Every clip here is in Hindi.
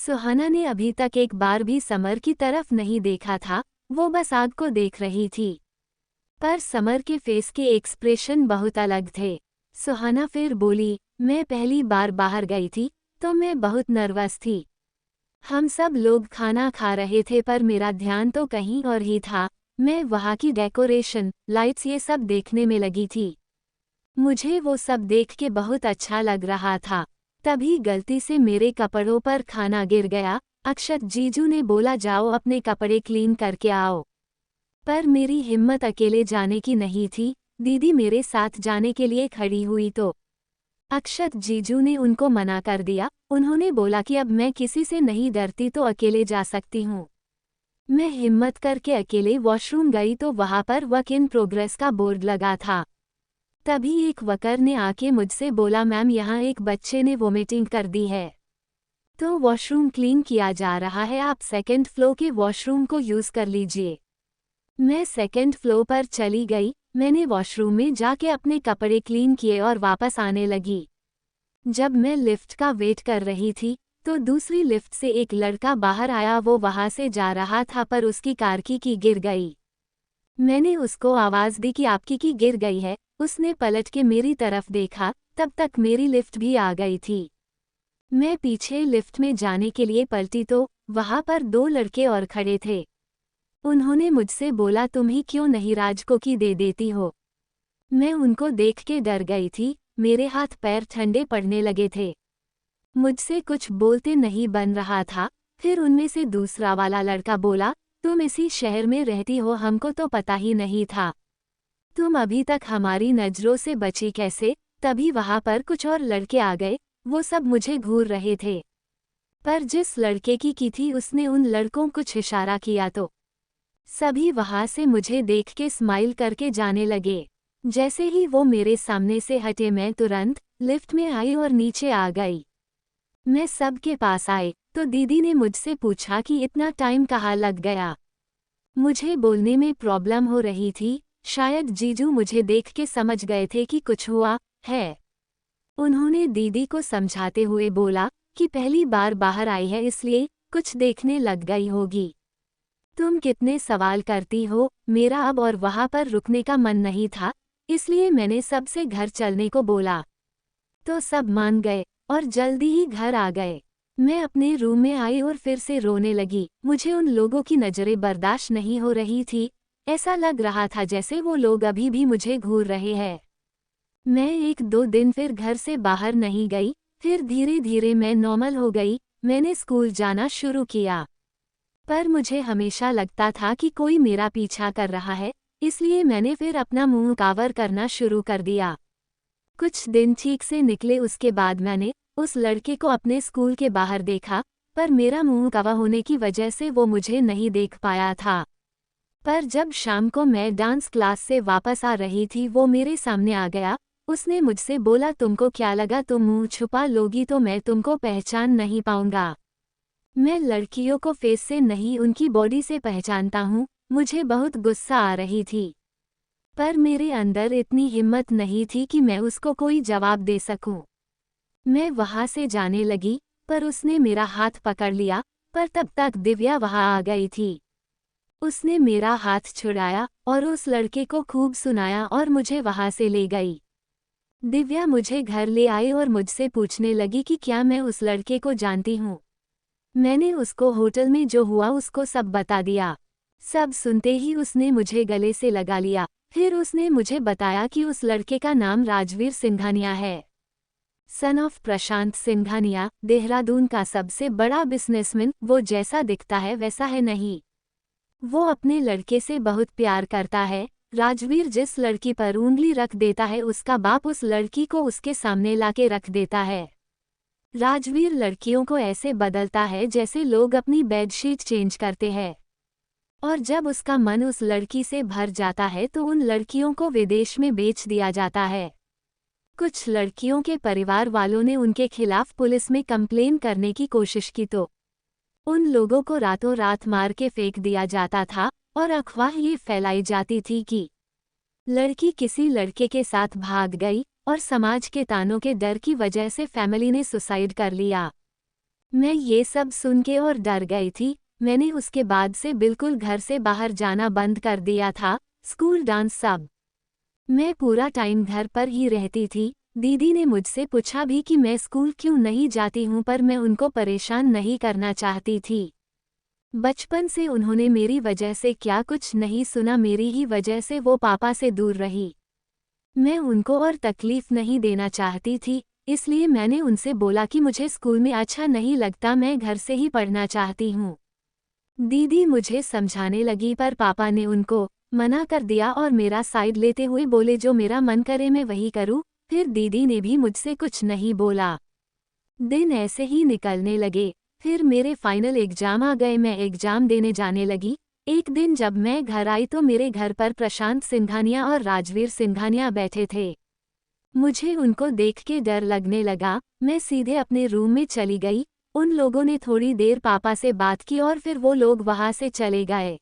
सुहाना ने अभी तक एक बार भी समर की तरफ नहीं देखा था, वो बस आग को देख रही थी। पर समर के फेस के एक्सप्रेशन बहुत अलग थे। सुहाना फिर बोली, मैं पहली बार बाहर गई थी तो मैं बहुत नर्वस थी। हम सब लोग खाना खा रहे थे पर मेरा ध्यान तो कहीं और ही था। मैं वहाँ की डेकोरेशन, लाइट्स ये सब देखने में लगी थी। मुझे वो सब देख के बहुत अच्छा लग रहा था। तभी गलती से मेरे कपड़ों पर खाना गिर गया। अक्षत जीजू ने बोला जाओ अपने कपड़े क्लीन करके आओ। पर मेरी हिम्मत अकेले जाने की नहीं थी। दीदी मेरे साथ जाने के लिए खड़ी हुई तो अक्षत जीजू ने उनको मना कर दिया। उन्होंने बोला कि अब मैं किसी से नहीं डरती तो अकेले जा सकती हूँ। मैं हिम्मत करके अकेले वॉशरूम गई तो वहाँ पर वर्क इन प्रोग्रेस का बोर्ड लगा था। तभी एक वर्कर ने आके मुझसे बोला, मैम यहाँ एक बच्चे ने वोमिटिंग कर दी है तो वॉशरूम क्लीन किया जा रहा है, आप सेकंड फ्लोर के वॉशरूम को यूज़ कर लीजिए। मैं सेकंड फ्लोर पर चली गई। मैंने वॉशरूम में जाके अपने कपड़े क्लीन किए और वापस आने लगी। जब मैं लिफ्ट का वेट कर रही थी तो दूसरी लिफ्ट से एक लड़का बाहर आया। वो वहां से जा रहा था पर उसकी कार की गिर गई। मैंने उसको आवाज़ दी कि आपकी की गिर गई है। उसने पलट के मेरी तरफ देखा, तब तक मेरी लिफ्ट भी आ गई थी। मैं पीछे लिफ्ट में जाने के लिए पलटी तो वहां पर दो लड़के और खड़े थे। उन्होंने मुझसे बोला, तुम ही क्यों नहीं राज को की दे देती हो। मैं उनको देख के डर गई थी। मेरे हाथ पैर ठंडे पड़ने लगे थे। मुझसे कुछ बोलते नहीं बन रहा था। फिर उनमें से दूसरा वाला लड़का बोला, तुम इसी शहर में रहती हो, हमको तो पता ही नहीं था। तुम अभी तक हमारी नज़रों से बची कैसे। तभी वहां पर कुछ और लड़के आ गए। वो सब मुझे घूर रहे थे। पर जिस लड़के की थी उसने उन लड़कों कुछ इशारा किया तो सभी वहां से मुझे देख के स्माइल करके जाने लगे। जैसे ही वो मेरे सामने से हटे मैं तुरंत लिफ्ट में आई और नीचे आ गई। मैं सबके पास आई तो दीदी ने मुझसे पूछा कि इतना टाइम कहाँ लग गया। मुझे बोलने में प्रॉब्लम हो रही थी। शायद जीजू मुझे देख के समझ गए थे कि कुछ हुआ है। उन्होंने दीदी को समझाते हुए बोला कि पहली बार बाहर आई है इसलिए कुछ देखने लग गई होगी। तुम कितने सवाल करती हो। मेरा अब और वहां पर रुकने का मन नहीं था, इसलिए मैंने सबसे घर चलने को बोला तो सब मान गए और जल्दी ही घर आ गए। मैं अपने रूम में आई और फिर से रोने लगी। मुझे उन लोगों की नज़रें बर्दाश्त नहीं हो रही थी। ऐसा लग रहा था जैसे वो लोग अभी भी मुझे घूर रहे हैं। मैं एक दो दिन फिर घर से बाहर नहीं गई। फिर धीरे धीरे मैं नॉर्मल हो गई। मैंने स्कूल जाना शुरू किया। पर मुझे हमेशा लगता था कि कोई मेरा पीछा कर रहा है, इसलिए मैंने फिर अपना मुंह कावर करना शुरू कर दिया। कुछ दिन ठीक से निकले उसके बाद मैंने उस लड़के को अपने स्कूल के बाहर देखा, पर मेरा मुंह कवा होने की वजह से वो मुझे नहीं देख पाया था। पर जब शाम को मैं डांस क्लास से वापस आ रही थी वो मेरे सामने आ गया। उसने मुझसे बोला, तुमको क्या लगा तुम मुंह छुपा लोगी तो मैं तुमको पहचान नहीं पाऊंगा। मैं लड़कियों को फेस से नहीं उनकी बॉडी से पहचानता हूँ। मुझे बहुत गुस्सा आ रही थी पर मेरे अंदर इतनी हिम्मत नहीं थी कि मैं उसको कोई जवाब दे सकूं। मैं वहां से जाने लगी पर उसने मेरा हाथ पकड़ लिया। पर तब तक दिव्या वहां आ गई थी। उसने मेरा हाथ छुड़ाया और उस लड़के को खूब सुनाया और मुझे वहां से ले गई। दिव्या मुझे घर ले आई और मुझसे पूछने लगी कि क्या मैं उस लड़के को जानती हूँ। मैंने उसको होटल में जो हुआ उसको सब बता दिया। सब सुनते ही उसने मुझे गले से लगा लिया। फिर उसने मुझे बताया कि उस लड़के का नाम राजवीर सिंघानिया है, सन ऑफ प्रशांत सिंघानिया, देहरादून का सबसे बड़ा बिजनेसमैन। वो जैसा दिखता है वैसा है नहीं। वो अपने लड़के से बहुत प्यार करता है। राजवीर जिस लड़की पर उंगली रख देता है उसका बाप उस लड़की को उसके सामने लाके रख देता है। राजवीर लड़कियों को ऐसे बदलता है जैसे लोग अपनी बेडशीट चेंज करते हैं। और जब उसका मन उस लड़की से भर जाता है तो उन लड़कियों को विदेश में बेच दिया जाता है। कुछ लड़कियों के परिवार वालों ने उनके खिलाफ पुलिस में कंप्लेन करने की कोशिश की तो उन लोगों को रातों रात मार के फेंक दिया जाता था और अफवाह ये फैलाई जाती थी कि लड़की किसी लड़के के साथ भाग गई और समाज के तानों के डर की वजह से फैमिली ने सुसाइड कर लिया। मैं ये सब सुन के और डर गई थी। मैंने उसके बाद से बिल्कुल घर से बाहर जाना बंद कर दिया था, स्कूल डांस सब। मैं पूरा टाइम घर पर ही रहती थी। दीदी ने मुझसे पूछा भी कि मैं स्कूल क्यों नहीं जाती हूँ, पर मैं उनको परेशान नहीं करना चाहती थी। बचपन से उन्होंने मेरी वजह से क्या कुछ नहीं सुना, मेरी ही वजह से वो पापा से दूर रही। मैं उनको और तकलीफ नहीं देना चाहती थी, इसलिए मैंने उनसे बोला कि मुझे स्कूल में अच्छा नहीं लगता, मैं घर से ही पढ़ना चाहती हूँ। दीदी मुझे समझाने लगी, पर पापा ने उनको मना कर दिया और मेरा साइड लेते हुए बोले जो मेरा मन करे मैं वही करूँ। फिर दीदी ने भी मुझसे कुछ नहीं बोला। दिन ऐसे ही निकलने लगे। फिर मेरे फाइनल एग्जाम आ गए, मैं एग्जाम देने जाने लगी। एक दिन जब मैं घर आई तो मेरे घर पर प्रशांत सिंघानिया और राजवीर सिंघानिया बैठे थे। मुझे उनको देख के डर लगने लगा। मैं सीधे अपने रूम में चली गई। उन लोगों ने थोड़ी देर पापा से बात की और फिर वो लोग वहां से चले गए।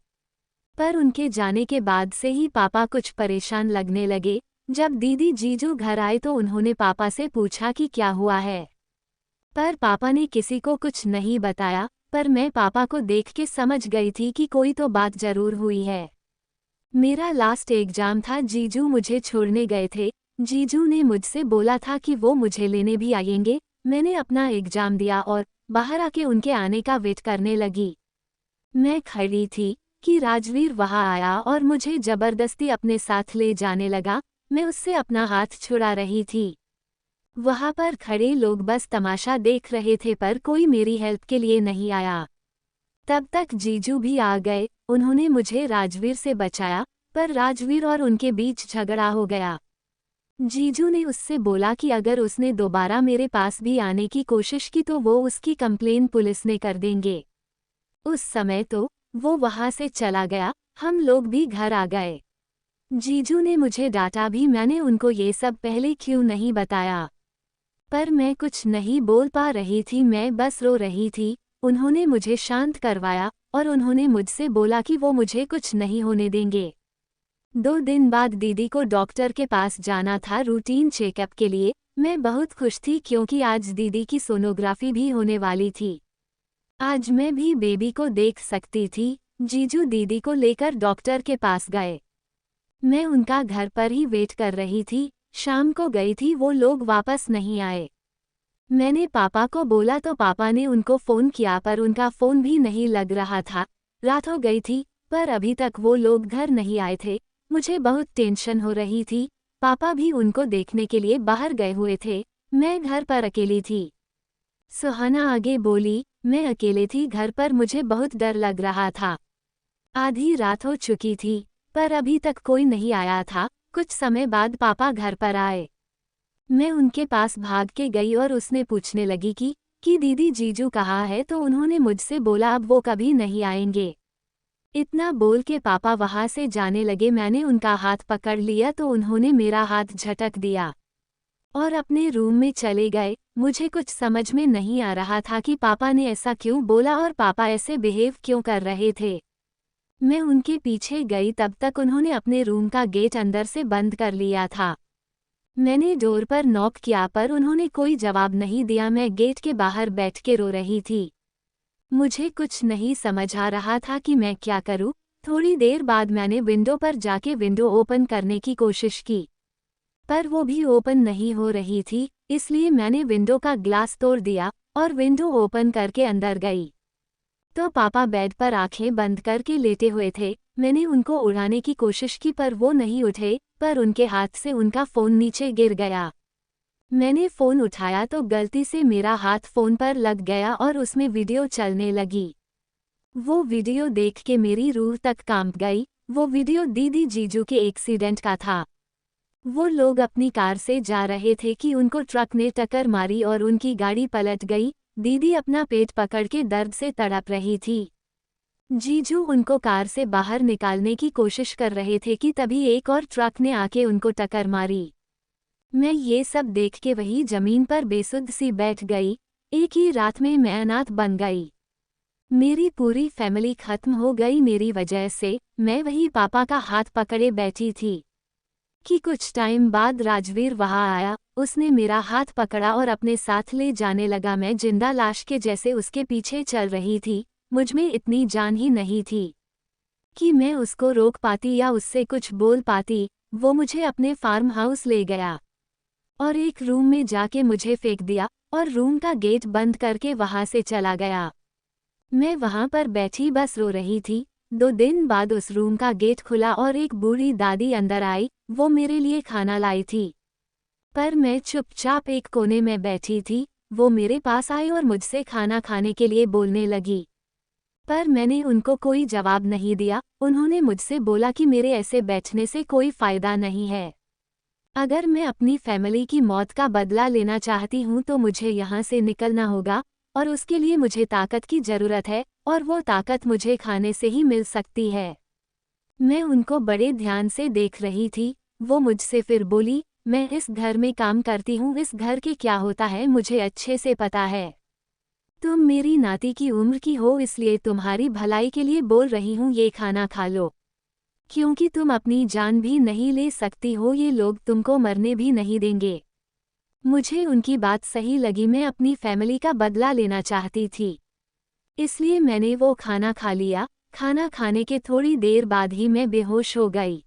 पर उनके जाने के बाद से ही पापा कुछ परेशान लगने लगे। जब दीदी जीजू घर आए तो उन्होंने पापा से पूछा कि क्या हुआ है, पर पापा ने किसी को कुछ नहीं बताया। पर मैं पापा को देख के समझ गई थी कि कोई तो बात जरूर हुई है। मेरा लास्ट एग्जाम था, जीजू मुझे छोड़ने गए थे। जीजू ने मुझसे बोला था कि वो मुझे लेने भी आएंगे। मैंने अपना एग्जाम दिया और बाहर आके उनके आने का वेट करने लगी। मैं खड़ी थी कि राजवीर वहां आया और मुझे जबरदस्ती अपने साथ ले जाने लगा। मैं उससे अपना हाथ छुड़ा रही थी। वहां पर खड़े लोग बस तमाशा देख रहे थे, पर कोई मेरी हेल्प के लिए नहीं आया। तब तक जीजू भी आ गए। उन्होंने मुझे राजवीर से बचाया, पर राजवीर और उनके बीच झगड़ा हो गया। जीजू ने उससे बोला कि अगर उसने दोबारा मेरे पास भी आने की कोशिश की तो वो उसकी कंप्लेन पुलिस ने कर देंगे। उस समय तो वो वहां से चला गया। हम लोग भी घर आ गए। जीजू ने मुझे डांटा भी, मैंने उनको ये सब पहले क्यों नहीं बताया। पर मैं कुछ नहीं बोल पा रही थी, मैं बस रो रही थी। उन्होंने मुझे शांत करवाया और उन्होंने मुझसे बोला कि वो मुझे कुछ नहीं होने देंगे। 2 दिन बाद दीदी को डॉक्टर के पास जाना था रूटीन चेकअप के लिए। मैं बहुत खुश थी क्योंकि आज दीदी की सोनोग्राफी भी होने वाली थी। आज मैं भी बेबी को देख सकती थी। जीजू दीदी को लेकर डॉक्टर के पास गए। मैं उनका घर पर ही वेट कर रही थी। शाम को गई थी, वो लोग वापस नहीं आए। मैंने पापा को बोला तो पापा ने उनको फ़ोन किया, पर उनका फ़ोन भी नहीं लग रहा था। रात हो गई थी, पर अभी तक वो लोग घर नहीं आए थे। मुझे बहुत टेंशन हो रही थी। पापा भी उनको देखने के लिए बाहर गए हुए थे। मैं घर पर अकेली थी। सुहाना आगे बोली, मैं अकेले थी घर पर, मुझे बहुत डर लग रहा था। आधी रात हो चुकी थी, पर अभी तक कोई नहीं आया था। कुछ समय बाद पापा घर पर आए। मैं उनके पास भाग के गई और उसने पूछने लगी कि दीदी जीजू कहाँ है, तो उन्होंने मुझसे बोला अब वो कभी नहीं आएंगे। इतना बोल के पापा वहां से जाने लगे। मैंने उनका हाथ पकड़ लिया तो उन्होंने मेरा हाथ झटक दिया और अपने रूम में चले गए। मुझे कुछ समझ में नहीं आ रहा था कि पापा ने ऐसा क्यों बोला और पापा ऐसे बिहेव क्यों कर रहे थे। मैं उनके पीछे गई, तब तक उन्होंने अपने रूम का गेट अंदर से बंद कर लिया था। मैंने डोर पर नॉक किया, पर उन्होंने कोई जवाब नहीं दिया। मैं गेट के बाहर बैठ के रो रही थी। मुझे कुछ नहीं समझ आ रहा था कि मैं क्या करूं। थोड़ी देर बाद मैंने विंडो पर जाके विंडो ओपन करने की कोशिश की, पर वो भी ओपन नहीं हो रही थी। इसलिए मैंने विंडो का ग्लास तोड़ दिया और विंडो ओपन करके अंदर गई। तो पापा बेड पर आंखें बंद करके लेटे हुए थे। मैंने उनको उड़ाने की कोशिश की, पर वो नहीं उठे। पर उनके हाथ से उनका फ़ोन नीचे गिर गया। मैंने फ़ोन उठाया तो गलती से मेरा हाथ फ़ोन पर लग गया और उसमें वीडियो चलने लगी। वो वीडियो देख के मेरी रूह तक कांप गई। वो वीडियो दीदी जीजू के एक्सीडेंट का था। वो लोग अपनी कार से जा रहे थे कि उनको ट्रक ने टक्कर मारी और उनकी गाड़ी पलट गई। दीदी अपना पेट पकड़ के दर्द से तड़प रही थी। जीजू उनको कार से बाहर निकालने की कोशिश कर रहे थे कि तभी एक और ट्रक ने आके उनको टक्कर मारी। मैं ये सब देख के वही जमीन पर बेसुध सी बैठ गई। एक ही रात में मैं अनाथ बन गई। मेरी पूरी फैमिली खत्म हो गई मेरी वजह से। मैं वही पापा का हाथ पकड़े बैठी थी। कि कुछ टाइम बाद राजवीर वहां आया। उसने मेरा हाथ पकड़ा और अपने साथ ले जाने लगा। मैं जिंदा लाश के जैसे उसके पीछे चल रही थी। मुझमें इतनी जान ही नहीं थी कि मैं उसको रोक पाती या उससे कुछ बोल पाती। वो मुझे अपने फार्म हाउस ले गया और एक रूम में जाके मुझे फेंक दिया और रूम का गेट बंद करके वहां से चला गया। मैं वहां पर बैठी बस रो रही थी। 2 दिन बाद उस रूम का गेट खुला और एक बूढ़ी दादी अंदर आई। वो मेरे लिए खाना लाई थी, पर मैं चुपचाप एक कोने में बैठी थी। वो मेरे पास आई और मुझसे खाना खाने के लिए बोलने लगी, पर मैंने उनको कोई जवाब नहीं दिया। उन्होंने मुझसे बोला कि मेरे ऐसे बैठने से कोई फायदा नहीं है। अगर मैं अपनी फैमिली की मौत का बदला लेना चाहती हूँ तो मुझे यहाँ से निकलना होगा, और उसके लिए मुझे ताकत की ज़रूरत है, और वो ताकत मुझे खाने से ही मिल सकती है। मैं उनको बड़े ध्यान से देख रही थी। वो मुझसे फिर बोली, मैं इस घर में काम करती हूँ, इस घर के क्या होता है मुझे अच्छे से पता है। तुम मेरी नाती की उम्र की हो, इसलिए तुम्हारी भलाई के लिए बोल रही हूँ, ये खाना खा लो, क्योंकि तुम अपनी जान भी नहीं ले सकती हो, ये लोग तुमको मरने भी नहीं देंगे। मुझे उनकी बात सही लगी। मैं अपनी फैमिली का बदला लेना चाहती थी, इसलिए मैंने वो खाना खा लिया। खाना खाने के थोड़ी देर बाद ही मैं बेहोश हो गई।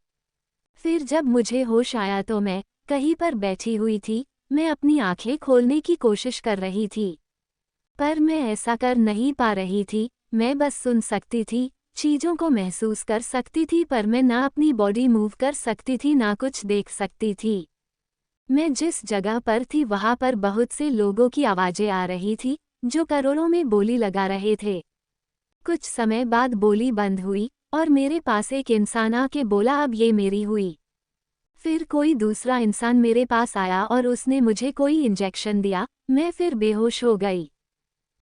फिर जब मुझे होश आया तो मैं कहीं पर बैठी हुई थी। मैं अपनी आंखें खोलने की कोशिश कर रही थी, पर मैं ऐसा कर नहीं पा रही थी। मैं बस सुन सकती थी, चीज़ों को महसूस कर सकती थी, पर मैं ना अपनी बॉडी मूव कर सकती थी ना कुछ देख सकती थी। मैं जिस जगह पर थी वहां पर बहुत से लोगों की आवाज़ें आ रही थी, जो करोड़ों में बोली लगा रहे थे। कुछ समय बाद बोली बंद हुई और मेरे पास एक इंसान आके बोला, अब ये मेरी हुई। फिर कोई दूसरा इंसान मेरे पास आया और उसने मुझे कोई इंजेक्शन दिया। मैं फिर बेहोश हो गई।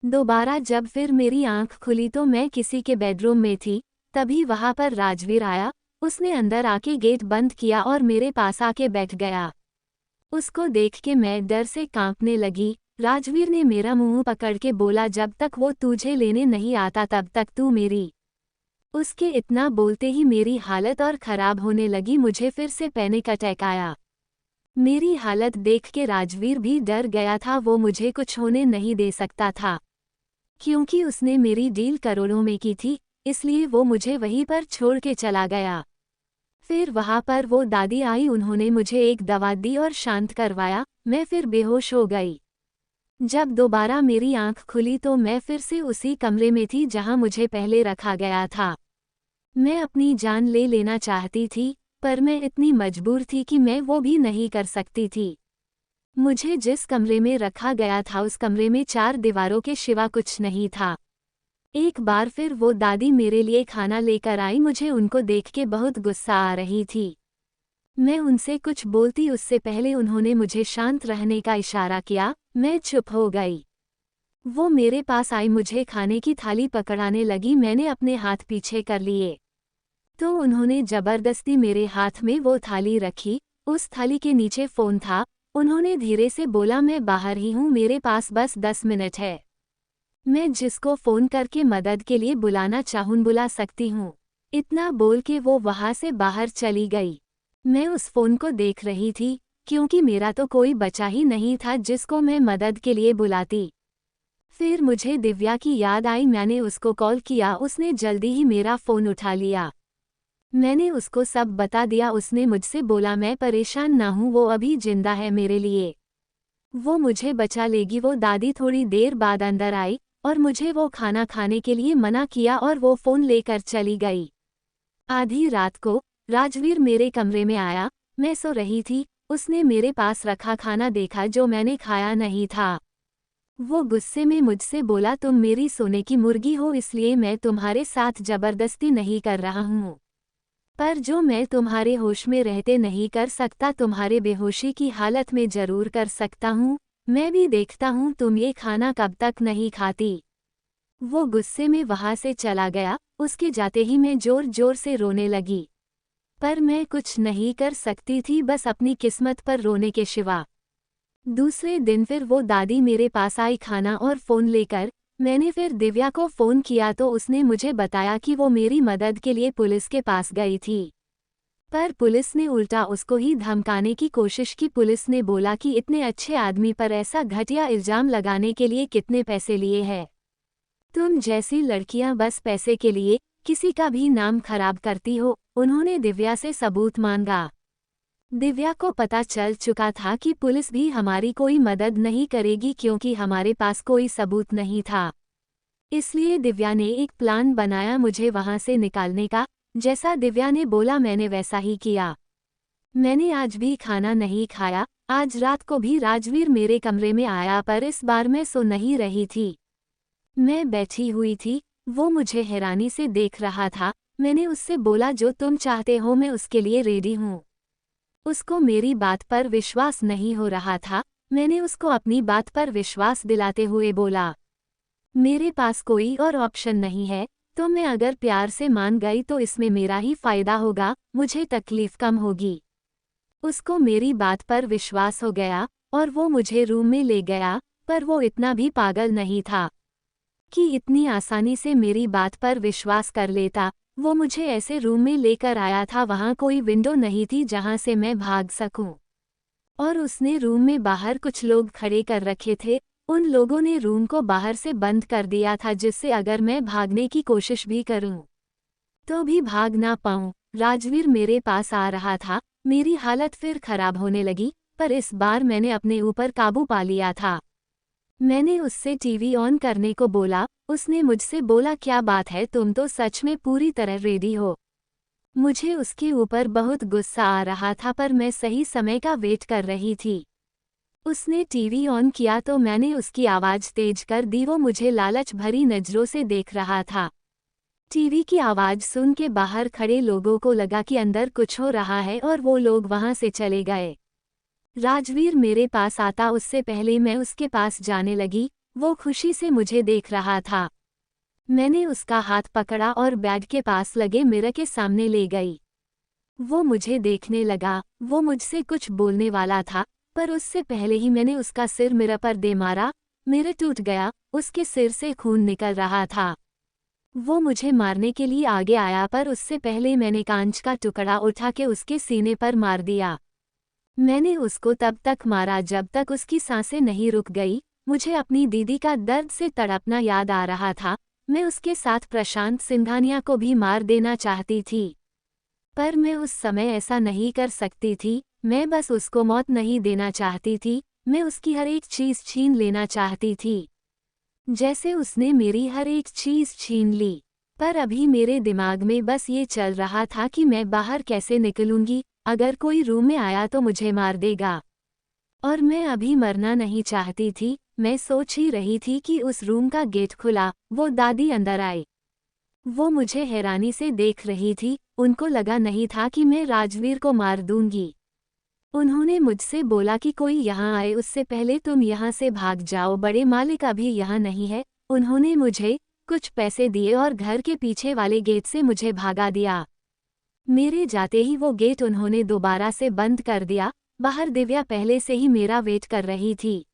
दोबारा जब फिर मेरी आंख खुली तो मैं किसी के बेडरूम में थी। तभी वहां पर राजवीर आया। उसने अंदर आके गेट बंद किया और मेरे पास आके बैठ गया। उसको देख के मैं डर से कांपने लगी। राजवीर ने मेरा मुंह पकड़ के बोला, जब तक वो तुझे लेने नहीं आता तब तक तू मेरी। उसके इतना बोलते ही मेरी हालत और ख़राब होने लगी। मुझे फिर से पैनिक अटैक आया। मेरी हालत देख के राजवीर भी डर गया था। वो मुझे कुछ होने नहीं दे सकता था, क्योंकि उसने मेरी डील करोड़ों में की थी, इसलिए वो मुझे वहीं पर छोड़ के चला गया। फिर वहां पर वो दादी आई। उन्होंने मुझे एक दवा दी और शांत करवाया। मैं फिर बेहोश हो गई। जब दोबारा मेरी आंख खुली तो मैं फिर से उसी कमरे में थी जहां मुझे पहले रखा गया था। मैं अपनी जान ले लेना चाहती थी, पर मैं इतनी मजबूर थी कि मैं वो भी नहीं कर सकती थी। मुझे जिस कमरे में रखा गया था उस कमरे में 4 दीवारों के सिवा कुछ नहीं था। एक बार फिर वो दादी मेरे लिए खाना लेकर आई। मुझे उनको देख के बहुत गुस्सा आ रही थी। मैं उनसे कुछ बोलती उससे पहले उन्होंने मुझे शांत रहने का इशारा किया। मैं चुप हो गई। वो मेरे पास आई, मुझे खाने की थाली पकड़ाने लगी। मैंने अपने हाथ पीछे कर लिए तो उन्होंने जबरदस्ती मेरे हाथ में वो थाली रखी। उस थाली के नीचे फ़ोन था। उन्होंने धीरे से बोला, मैं बाहर ही हूँ, मेरे पास बस 10 मिनट है। मैं जिसको फ़ोन करके मदद के लिए बुलाना चाहूँ बुला सकती हूँ। इतना बोल के वो वहाँ से बाहर चली गई। मैं उस फ़ोन को देख रही थी, क्योंकि मेरा तो कोई बचा ही नहीं था जिसको मैं मदद के लिए बुलाती। फिर मुझे दिव्या की याद आई। मैंने उसको कॉल किया। उसने जल्दी ही मेरा फ़ोन उठा लिया। मैंने उसको सब बता दिया। उसने मुझसे बोला, मैं परेशान ना हूँ, वो अभी जिंदा है मेरे लिए, वो मुझे बचा लेगी। वो दादी थोड़ी देर बाद अंदर आई और मुझे वो खाना खाने के लिए मना किया और वो फ़ोन लेकर चली गई। आधी रात को राजवीर मेरे कमरे में आया। मैं सो रही थी। उसने मेरे पास रखा खाना देखा जो मैंने खाया नहीं था। वो गुस्से में मुझसे बोला, तुम मेरी सोने की मुर्गी हो, इसलिए मैं तुम्हारे साथ जबरदस्ती नहीं कर रहा हूँ, पर जो मैं तुम्हारे होश में रहते नहीं कर सकता, तुम्हारे बेहोशी की हालत में जरूर कर सकता हूँ। मैं भी देखता हूँ तुम ये खाना कब तक नहीं खाती। वो गुस्से में वहाँ से चला गया। उसके जाते ही मैं जोर जोर से रोने लगी, पर मैं कुछ नहीं कर सकती थी, बस अपनी किस्मत पर रोने के सिवा। दूसरे दिन फिर वो दादी मेरे पास आई खाना और फ़ोन लेकर। मैंने फिर दिव्या को फ़ोन किया तो उसने मुझे बताया कि वो मेरी मदद के लिए पुलिस के पास गई थी। पर पुलिस ने उल्टा उसको ही धमकाने की कोशिश की। पुलिस ने बोला कि इतने अच्छे आदमी पर ऐसा घटिया इल्जाम लगाने के लिए कितने पैसे लिए हैं? तुम जैसी लड़कियां बस पैसे के लिए किसी का भी नाम खराब करती हो। उन्होंने दिव्या से सबूत मांगा। दिव्या को पता चल चुका था कि पुलिस भी हमारी कोई मदद नहीं करेगी क्योंकि हमारे पास कोई सबूत नहीं था। इसलिए दिव्या ने एक प्लान बनाया मुझे वहां से निकालने का। जैसा दिव्या ने बोला मैंने वैसा ही किया। मैंने आज भी खाना नहीं खाया। आज रात को भी राजवीर मेरे कमरे में आया, पर इस बार मैं सो नहीं रही थी। मैं बैठी हुई थी, वो मुझे हैरानी से देख रहा था। मैंने उससे बोला जो तुम चाहते हो मैं उसके लिए रेडी हूँ। उसको मेरी बात पर विश्वास नहीं हो रहा था। मैंने उसको अपनी बात पर विश्वास दिलाते हुए बोला, मेरे पास कोई और ऑप्शन नहीं है, तो मैं अगर प्यार से मान गई तो इसमें मेरा ही फायदा होगा, मुझे तकलीफ कम होगी। उसको मेरी बात पर विश्वास हो गया और वो मुझे रूम में ले गया, पर वो इतना भी पागल नहीं था कि इतनी आसानी से मेरी बात पर विश्वास कर लेता। वो मुझे ऐसे रूम में लेकर आया था, वहाँ कोई विंडो नहीं थी जहाँ से मैं भाग सकूं। और उसने रूम में बाहर कुछ लोग खड़े कर रखे थे। उन लोगों ने रूम को बाहर से बंद कर दिया था, जिससे अगर मैं भागने की कोशिश भी करूं तो भी भाग ना पाऊं। राजवीर मेरे पास आ रहा था। मेरी हालत फिर खराब होने लगी, पर इस बार मैंने अपने ऊपर काबू पा लिया था। मैंने उससे टीवी ऑन करने को बोला। उसने मुझसे बोला क्या बात है, तुम तो सच में पूरी तरह रेडी हो। मुझे उसके ऊपर बहुत गुस्सा आ रहा था, पर मैं सही समय का वेट कर रही थी। उसने टीवी ऑन किया तो मैंने उसकी आवाज़ तेज कर दी। वो मुझे लालच भरी नज़रों से देख रहा था। टीवी की आवाज़ सुन के बाहर खड़े लोगों को लगा कि अंदर कुछ हो रहा है और वो लोग वहां से चले गए। राजवीर मेरे पास आता उससे पहले मैं उसके पास जाने लगी। वो खुशी से मुझे देख रहा था। मैंने उसका हाथ पकड़ा और बेड के पास लगे मिरर के सामने ले गई। वो मुझे देखने लगा। वो मुझसे कुछ बोलने वाला था, पर उससे पहले ही मैंने उसका सिर मिरर पर दे मारा। मिरर टूट गया, उसके सिर से खून निकल रहा था। वो मुझे मारने के लिए आगे आया, पर उससे पहले मैंने कांच का टुकड़ा उठा के उसके सीने पर मार दिया। मैंने उसको तब तक मारा जब तक उसकी सांसें नहीं रुक गई। मुझे अपनी दीदी का दर्द से तड़पना याद आ रहा था। मैं उसके साथ प्रशांत सिंघानिया को भी मार देना चाहती थी, पर मैं उस समय ऐसा नहीं कर सकती थी। मैं बस उसको मौत नहीं देना चाहती थी, मैं उसकी हर एक चीज़ छीन लेना चाहती थी, जैसे उसने मेरी हर एक चीज़ छीन ली। पर अभी मेरे दिमाग में बस ये चल रहा था कि मैं बाहर कैसे निकलूंगी। अगर कोई रूम में आया तो मुझे मार देगा, और मैं अभी मरना नहीं चाहती थी। मैं सोच ही रही थी कि उस रूम का गेट खुला, वो दादी अंदर आई। वो मुझे हैरानी से देख रही थी। उनको लगा नहीं था कि मैं राजवीर को मार दूंगी। उन्होंने मुझसे बोला कि कोई यहाँ आए उससे पहले तुम यहाँ से भाग जाओ, बड़े मालिक अभी यहाँ नहीं है। उन्होंने मुझे कुछ पैसे दिए और घर के पीछे वाले गेट से मुझे भागा दिया। मेरे जाते ही वो गेट उन्होंने दोबारा से बंद कर दिया। बाहर दिव्या पहले से ही मेरा वेट कर रही थी।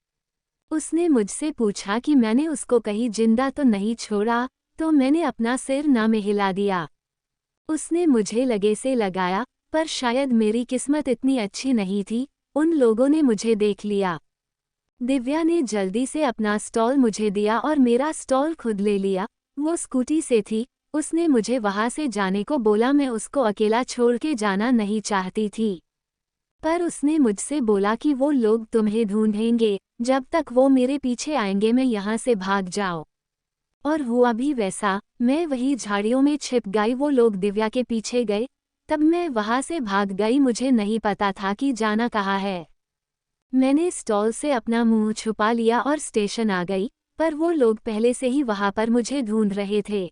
उसने मुझसे पूछा कि मैंने उसको कहीं जिंदा तो नहीं छोड़ा, तो मैंने अपना सिर ना में हिला दिया। उसने मुझे लगे से लगाया, पर शायद मेरी किस्मत इतनी अच्छी नहीं थी। उन लोगों ने मुझे देख लिया। दिव्या ने जल्दी से अपना स्टॉल मुझे दिया और मेरा स्टॉल खुद ले लिया। वो स्कूटी से थी। उसने मुझे वहां से जाने को बोला। मैं उसको अकेला छोड़ के जाना नहीं चाहती थी, पर उसने मुझसे बोला कि वो लोग तुम्हें ढूंढेंगे, जब तक वो मेरे पीछे आएंगे मैं यहाँ से भाग जाओ। और हुआ भी वैसा। मैं वही झाड़ियों में छिप गई। वो लोग दिव्या के पीछे गए, तब मैं वहां से भाग गई। मुझे नहीं पता था कि जाना कहाँ है। मैंने स्टॉल से अपना मुंह छुपा लिया और स्टेशन आ गई, पर वो लोग पहले से ही वहां पर मुझे ढूंढ रहे थे।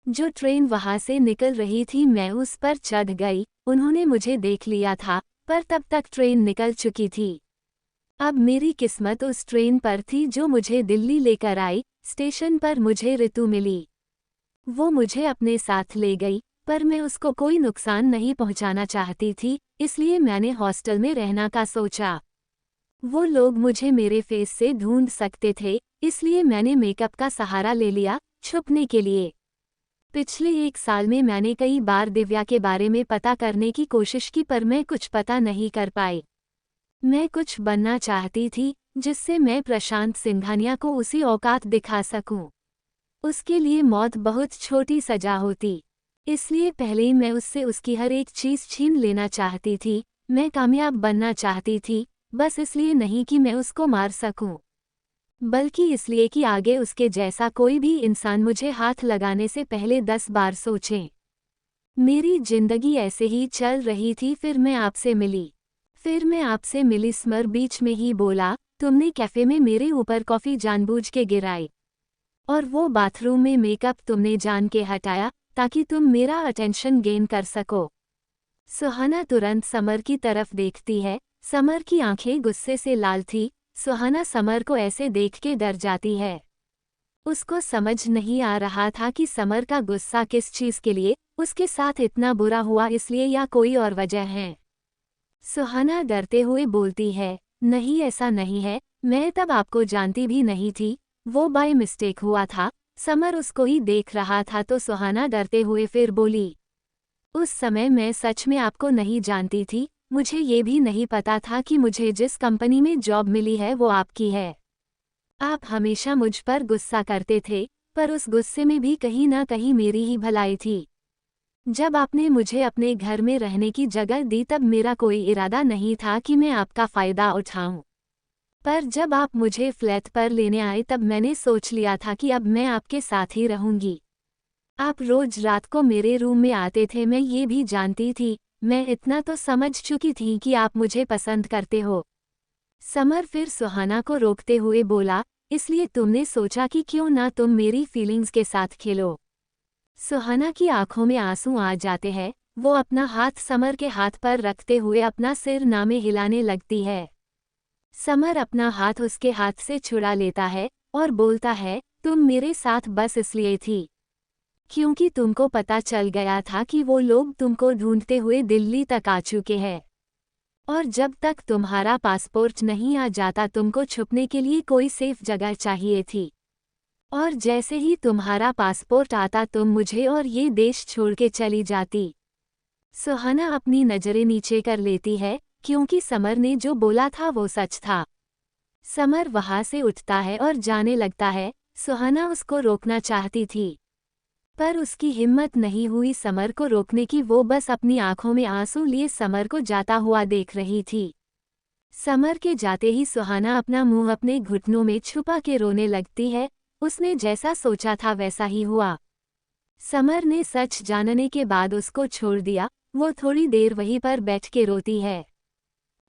जो ट्रेन वहां से निकल रही थी मैं उस पर चढ़ गई। उन्होंने मुझे देख लिया था, पर तब तक ट्रेन निकल चुकी थी। अब मेरी किस्मत उस ट्रेन पर थी जो मुझे दिल्ली लेकर आई। स्टेशन पर मुझे ऋतु मिली। वो मुझे अपने साथ ले गई, पर मैं उसको कोई नुकसान नहीं पहुंचाना चाहती थी, इसलिए मैंने हॉस्टल में रहना का सोचा। वो लोग मुझे मेरे फेस से ढूंढ सकते थे, इसलिए मैंने मेकअप का सहारा ले लिया छुपने के लिए। पिछले 1 साल में मैंने कई बार दिव्या के बारे में पता करने की कोशिश की पर मैं कुछ पता नहीं कर पाई। मैं कुछ बनना चाहती थी जिससे मैं प्रशांत सिंघानिया को उसी औकात दिखा सकूं। उसके लिए मौत बहुत छोटी सजा होती। इसलिए पहले ही मैं उससे उसकी हर एक चीज़ छीन लेना चाहती थी। मैं कामयाब बनना चाहती थी, बस इसलिए नहीं कि मैं उसको मार सकूं, बल्कि इसलिए कि आगे उसके जैसा कोई भी इंसान मुझे हाथ लगाने से पहले 10 बार सोचे। मेरी जिंदगी ऐसे ही चल रही थी। फिर मैं आपसे मिली। स्मर बीच में ही बोला, तुमने कैफे में मेरे ऊपर कॉफ़ी जानबूझ के गिराई, और वो बाथरूम में मेकअप तुमने जान के हटाया ताकि तुम मेरा अटेंशन गेन कर सको। सुहाना तुरंत समर की तरफ देखती है। समर की आंखें गुस्से से लाल थी। सुहाना समर को ऐसे देख के डर जाती है। उसको समझ नहीं आ रहा था कि समर का गुस्सा किस चीज़ के लिए उसके साथ इतना बुरा हुआ, इसलिए या कोई और वजह है। सुहाना डरते हुए बोलती है, नहीं ऐसा नहीं है, मैं तब आपको जानती भी नहीं थी, वो बाय मिस्टेक हुआ था। समर उसको ही देख रहा था तो सुहाना डरते हुए फिर बोली, उस समय मैं सच में आपको नहीं जानती थी। मुझे ये भी नहीं पता था कि मुझे जिस कंपनी में जॉब मिली है वो आपकी है। आप हमेशा मुझ पर गुस्सा करते थे, पर उस गुस्से में भी कहीं ना कहीं मेरी ही भलाई थी। जब आपने मुझे अपने घर में रहने की जगह दी तब मेरा कोई इरादा नहीं था कि मैं आपका फ़ायदा उठाऊं। पर जब आप मुझे फ्लैट पर लेने आए तब मैंने सोच लिया था कि अब मैं आपके साथ ही रहूंगी। आप रोज रात को मेरे रूम में आते थे, मैं ये भी जानती थी। मैं इतना तो समझ चुकी थी कि आप मुझे पसंद करते हो। समर फिर सुहाना को रोकते हुए बोला, इसलिए तुमने सोचा कि क्यों ना तुम मेरी फीलिंग्स के साथ खेलो। सुहाना की आंखों में आंसू आ जाते हैं। वो अपना हाथ समर के हाथ पर रखते हुए अपना सिर नामे हिलाने लगती है। समर अपना हाथ उसके हाथ से छुड़ा लेता है और बोलता है, तुम मेरे साथ बस इसलिए थी क्योंकि तुमको पता चल गया था कि वो लोग तुमको ढूंढते हुए दिल्ली तक आ चुके हैं, और जब तक तुम्हारा पासपोर्ट नहीं आ जाता तुमको छुपने के लिए कोई सेफ जगह चाहिए थी। और जैसे ही तुम्हारा पासपोर्ट आता तुम मुझे और ये देश छोड़ के चली जाती। सुहाना अपनी नज़रें नीचे कर लेती है क्योंकि समर ने जो बोला था वो सच था। समर वहाँ से उठता है और जाने लगता है। सुहाना उसको रोकना चाहती थी, पर उसकी हिम्मत नहीं हुई समर को रोकने की। वो बस अपनी आंखों में आंसू लिए समर को जाता हुआ देख रही थी। समर के जाते ही सुहाना अपना मुंह अपने घुटनों में छुपा के रोने लगती है। उसने जैसा सोचा था वैसा ही हुआ। समर ने सच जानने के बाद उसको छोड़ दिया। वो थोड़ी देर वहीं पर बैठ के रोती है,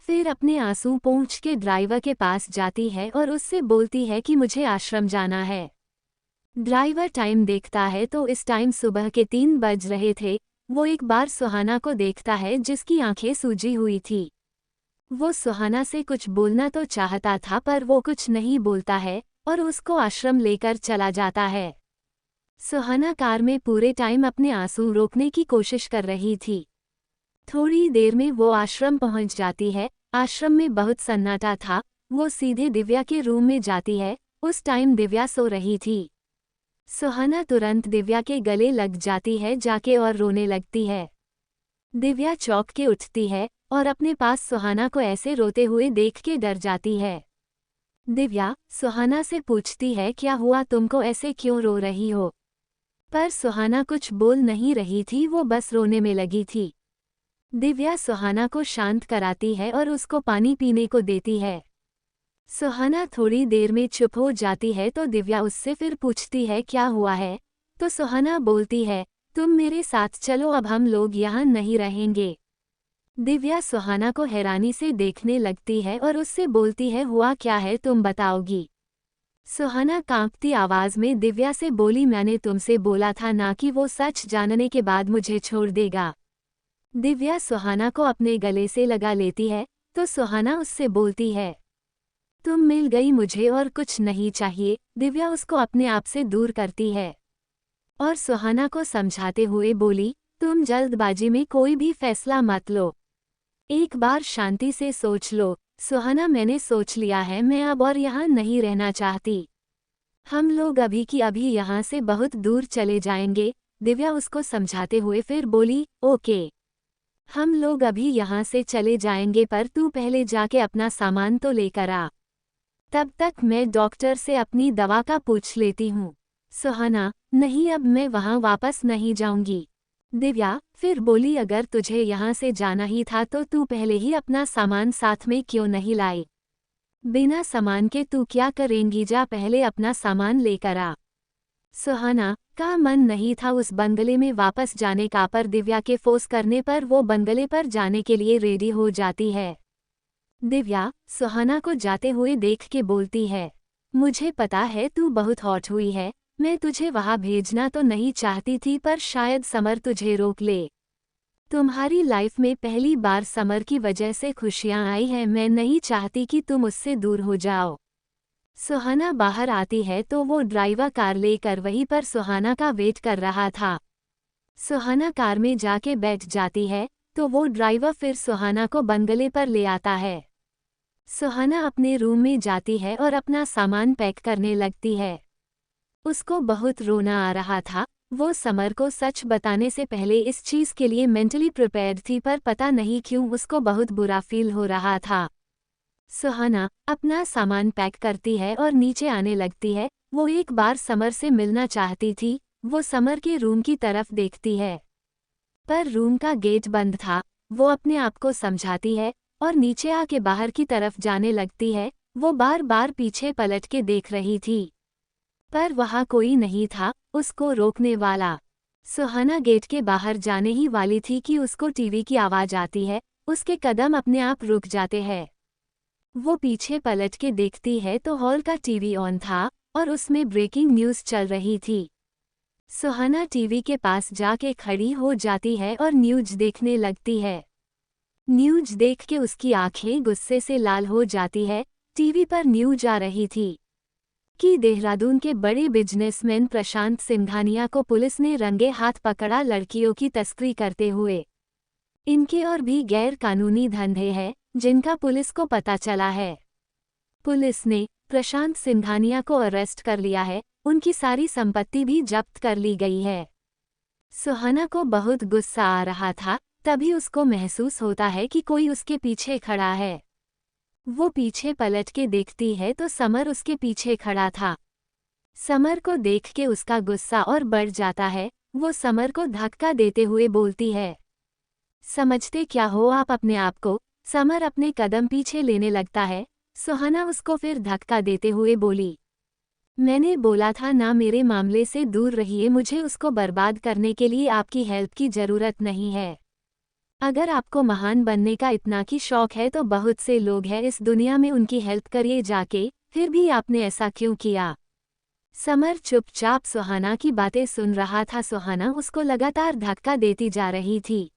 फिर अपने आंसू पोंछ के ड्राइवर के पास जाती है और उससे बोलती है कि मुझे आश्रम जाना है। ड्राइवर टाइम देखता है तो इस टाइम सुबह के 3 बज रहे थे। वो एक बार सुहाना को देखता है जिसकी आंखें सूजी हुई थी। वो सुहाना से कुछ बोलना तो चाहता था पर वो कुछ नहीं बोलता है और उसको आश्रम लेकर चला जाता है। सुहाना कार में पूरे टाइम अपने आंसू रोकने की कोशिश कर रही थी। थोड़ी देर में वो आश्रम पहुंच जाती है। आश्रम में बहुत सन्नाटा था। वो सीधे दिव्या के रूम में जाती है। उस टाइम दिव्या सो रही थी। सुहाना तुरंत दिव्या के गले लग जाती है जाके और रोने लगती है। दिव्या चौंक के उठती है और अपने पास सुहाना को ऐसे रोते हुए देख के डर जाती है। दिव्या सुहाना से पूछती है, क्या हुआ, तुमको ऐसे क्यों रो रही हो? पर सुहाना कुछ बोल नहीं रही थी, वो बस रोने में लगी थी। दिव्या सुहाना को शांत कराती है और उसको पानी पीने को देती है। सुहाना थोड़ी देर में चुप हो जाती है तो दिव्या उससे फिर पूछती है, क्या हुआ है? तो सुहाना बोलती है, तुम मेरे साथ चलो, अब हम लोग यहाँ नहीं रहेंगे। दिव्या सुहाना को हैरानी से देखने लगती है और उससे बोलती है, हुआ क्या है, तुम बताओगी? सुहाना कांपती आवाज में दिव्या से बोली, मैंने तुमसे बोला था ना कि वो सच जानने के बाद मुझे छोड़ देगा। दिव्या सुहाना को अपने गले से लगा लेती है तो सुहाना उससे बोलती है, तुम मिल गई मुझे और कुछ नहीं चाहिए। दिव्या उसको अपने आप से दूर करती है और सुहाना को समझाते हुए बोली, तुम जल्दबाजी में कोई भी फैसला मत लो, एक बार शांति से सोच लो। सुहाना, मैंने सोच लिया है, मैं अब और यहाँ नहीं रहना चाहती। हम लोग अभी की अभी यहाँ से बहुत दूर चले जाएंगे। दिव्या उसको समझाते हुए फिर बोली, ओके, हम लोग अभी यहाँ से चले जाएंगे पर तू पहले जाके अपना सामान तो लेकर आ। तब तक मैं डॉक्टर से अपनी दवा का पूछ लेती हूँ। सुहाना, नहीं अब मैं वहाँ वापस नहीं जाऊंगी। दिव्या फिर बोली, अगर तुझे यहाँ से जाना ही था तो तू पहले ही अपना सामान साथ में क्यों नहीं लाई? बिना सामान के तू क्या करेंगी, जा पहले अपना सामान लेकर आ। सुहाना का मन नहीं था उस बंगले में वापस जाने का, पर दिव्या के फोर्स करने पर वो बंगले पर जाने के लिए रेडी हो जाती है। दिव्या सुहाना को जाते हुए देख के बोलती है, मुझे पता है तू बहुत हॉट हुई है, मैं तुझे वहाँ भेजना तो नहीं चाहती थी पर शायद समर तुझे रोक ले। तुम्हारी लाइफ में पहली बार समर की वजह से खुशियाँ आई हैं, मैं नहीं चाहती कि तुम उससे दूर हो जाओ। सुहाना बाहर आती है तो वो ड्राइवर कार लेकर वहीं पर सुहाना का वेट कर रहा था। सुहाना कार में जाके बैठ जाती है तो वो ड्राइवर फिर सुहाना को बंगले पर ले आता है। सुहाना अपने रूम में जाती है और अपना सामान पैक करने लगती है। उसको बहुत रोना आ रहा था। वो समर को सच बताने से पहले इस चीज के लिए मेंटली प्रिपेयर्ड थी, पर पता नहीं क्यों उसको बहुत बुरा फील हो रहा था। सुहाना अपना सामान पैक करती है और नीचे आने लगती है। वो एक बार समर से मिलना चाहती थी। वो समर के रूम की तरफ देखती है पर रूम का गेट बंद था। वो अपने आप को समझाती है और नीचे आके बाहर की तरफ जाने लगती है। वो बार बार पीछे पलट के देख रही थी पर वहाँ कोई नहीं था उसको रोकने वाला। सुहाना गेट के बाहर जाने ही वाली थी कि उसको टीवी की आवाज आती है। उसके कदम अपने आप रुक जाते हैं। वो पीछे पलट के देखती है तो हॉल का टीवी ऑन था और उसमें ब्रेकिंग न्यूज़ चल रही थी। सुहाना टीवी के पास जाके खड़ी हो जाती है और न्यूज़ देखने लगती है। न्यूज़ देख के उसकी आंखें गुस्से से लाल हो जाती है। टीवी पर न्यूज़ आ रही थी कि देहरादून के बड़े बिजनेसमैन प्रशांत सिंघानिया को पुलिस ने रंगे हाथ पकड़ा लड़कियों की तस्करी करते हुए। इनके और भी गैर कानूनी धंधे हैं जिनका पुलिस को पता चला है। पुलिस ने प्रशांत सिंघानिया को अरेस्ट कर लिया है। उनकी सारी संपत्ति भी जब्त कर ली गई है। सुहाना को बहुत गुस्सा आ रहा था। तभी उसको महसूस होता है कि कोई उसके पीछे खड़ा है। वो पीछे पलट के देखती है तो समर उसके पीछे खड़ा था। समर को देख के उसका गुस्सा और बढ़ जाता है। वो समर को धक्का देते हुए बोलती है, समझते क्या हो आप अपने आप को? समर अपने कदम पीछे लेने लगता है। सुहाना उसको फिर धक्का देते हुए बोली, मैंने बोला था ना मेरे मामले से दूर रहिए, मुझे उसको बर्बाद करने के लिए आपकी हेल्प की ज़रूरत नहीं है। अगर आपको महान बनने का इतना की शौक है तो बहुत से लोग हैं इस दुनिया में, उनकी हेल्प करिए जाके। फिर भी आपने ऐसा क्यों किया? समर चुपचाप सुहाना की बातें सुन रहा था। सुहाना उसको लगातार धक्का देती जा रही थी।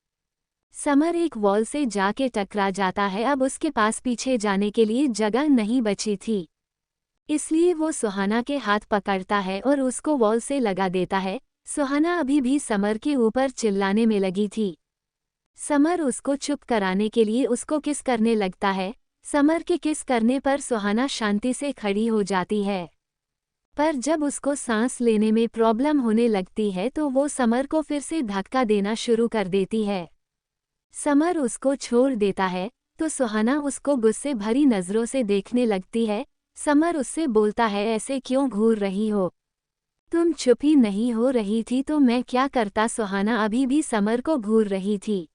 समर एक वॉल से जाके टकरा जाता है। अब उसके पास पीछे जाने के लिए जगह नहीं बची थी, इसलिए वो सुहाना के हाथ पकड़ता है और उसको वॉल से लगा देता है। सुहाना अभी भी समर के ऊपर चिल्लाने में लगी थी। समर उसको चुप कराने के लिए उसको किस करने लगता है। समर के किस करने पर सुहाना शांति से खड़ी हो जाती है, पर जब उसको सांस लेने में प्रॉब्लम होने लगती है तो वो समर को फिर से धक्का देना शुरू कर देती है। समर उसको छोड़ देता है तो सुहाना उसको गुस्से भरी नज़रों से देखने लगती है। समर उससे बोलता है, ऐसे क्यों घूर रही हो? तुम चुप ही नहीं हो रही थी तो मैं क्या करता? सुहाना अभी भी समर को घूर रही थी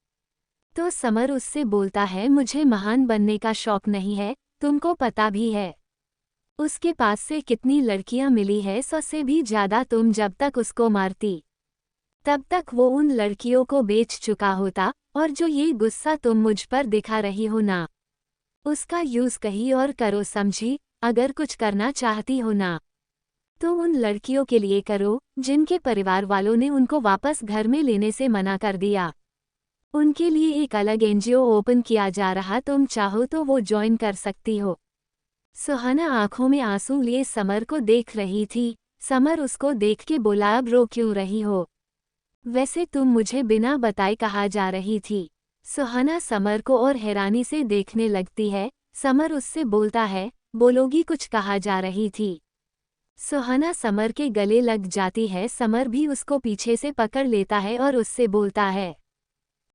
तो समर उससे बोलता है, मुझे महान बनने का शौक नहीं है, तुमको पता भी है उसके पास से कितनी लड़कियां मिली है। 100 से भी ज़्यादा। तुम जब तक उसको मारती तब तक वो उन लड़कियों को बेच चुका होता, और जो ये गुस्सा तुम मुझ पर दिखा रही हो ना, उसका यूज़ कहीं और करो, समझी? अगर कुछ करना चाहती हो ना तो उन लड़कियों के लिए करो जिनके परिवार वालों ने उनको वापस घर में लेने से मना कर दिया। उनके लिए एक अलग एनजीओ ओपन किया जा रहा, तुम चाहो तो वो ज्वाइन कर सकती हो। सुहाना आंखों में आंसू लिए समर को देख रही थी। समर उसको देख के बोला, अब रो क्यों रही हो? वैसे तुम मुझे बिना बताए कहाँ जा रही थी? सुहाना समर को और हैरानी से देखने लगती है। समर उससे बोलता है, बोलोगी कुछ, कहाँ जा रही थी? सुहाना समर के गले लग जाती है। समर भी उसको पीछे से पकड़ लेता है और उससे बोलता है,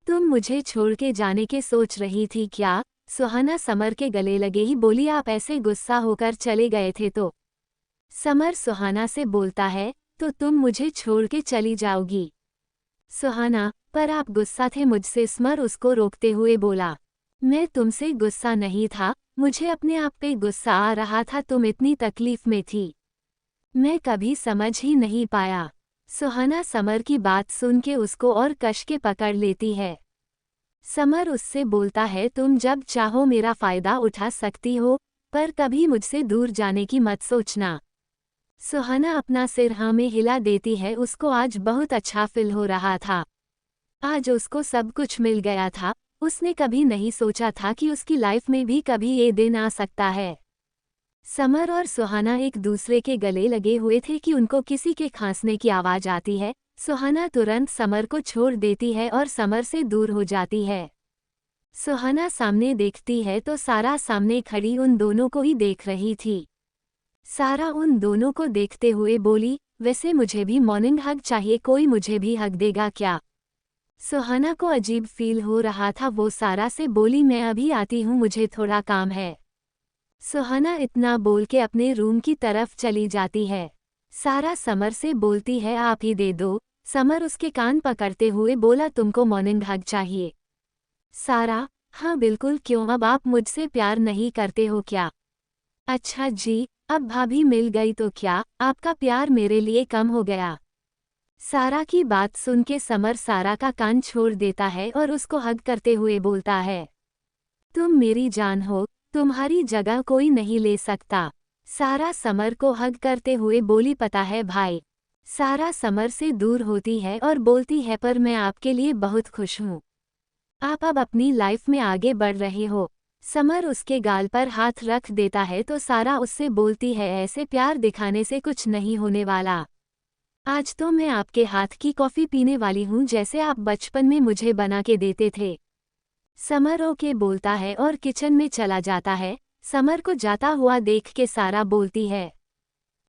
तुम मुझे छोड़ के जाने के सोच रही थी क्या? सुहाना समर के गले लगे ही बोली, आप ऐसे गुस्सा होकर चले गए थे तो? समर सुहाना से बोलता है, तो तुम मुझे छोड़ के चली जाओगी? सुहाना, पर आप गुस्सा थे मुझसे। समर उसको रोकते हुए बोला, मैं तुमसे गुस्सा नहीं था, मुझे अपने आप पे गुस्सा आ रहा था, तुम इतनी तकलीफ में थी, मैं कभी समझ ही नहीं पाया। सुहाना समर की बात सुन के उसको और कस के पकड़ लेती है। समर उससे बोलता है, तुम जब चाहो मेरा फायदा उठा सकती हो, पर कभी मुझसे दूर जाने की मत सोचना। सुहाना अपना सिर हाँ में हिला देती है। उसको आज बहुत अच्छा फील हो रहा था। आज उसको सब कुछ मिल गया था। उसने कभी नहीं सोचा था कि उसकी लाइफ में भी कभी ये दिन आ सकता है। समर और सुहाना एक दूसरे के गले लगे हुए थे कि उनको किसी के खांसने की आवाज आती है। सुहाना तुरंत समर को छोड़ देती है और समर से दूर हो जाती है। सुहाना सामने देखती है तो सारा सामने खड़ी उन दोनों को ही देख रही थी। सारा उन दोनों को देखते हुए बोली, वैसे मुझे भी मॉर्निंग हग चाहिए, कोई मुझे भी हग देगा क्या? सुहाना को अजीब फील हो रहा था। वो सारा से बोली, मैं अभी आती हूँ, मुझे थोड़ा काम है। सुहाना इतना बोल के अपने रूम की तरफ चली जाती है। सारा समर से बोलती है, आप ही दे दो। समर उसके कान पकड़ते हुए बोला, तुमको मॉर्निंग हग चाहिए? सारा, हाँ बिल्कुल, क्यों, अब आप मुझसे प्यार नहीं करते हो क्या? अच्छा जी, अब भाभी मिल गई तो क्या आपका प्यार मेरे लिए कम हो गया? सारा की बात सुन के समर सारा का कान छोड़ देता है और उसको हग करते हुए बोलता है, तुम मेरी जान हो, तुम्हारी जगह कोई नहीं ले सकता। सारा समर को हग करते हुए बोली, पता है भाई। सारा समर से दूर होती है और बोलती है, पर मैं आपके लिए बहुत खुश हूँ। आप अब अपनी लाइफ में आगे बढ़ रहे हो। समर उसके गाल पर हाथ रख देता है तो सारा उससे बोलती है, ऐसे प्यार दिखाने से कुछ नहीं होने वाला। आज तो मैं आपके हाथ की कॉफ़ी पीने वाली हूँ, जैसे आप बचपन में मुझे बना के देते थे। समर ओके बोलता है और किचन में चला जाता है। समर को जाता हुआ देख के सारा बोलती है,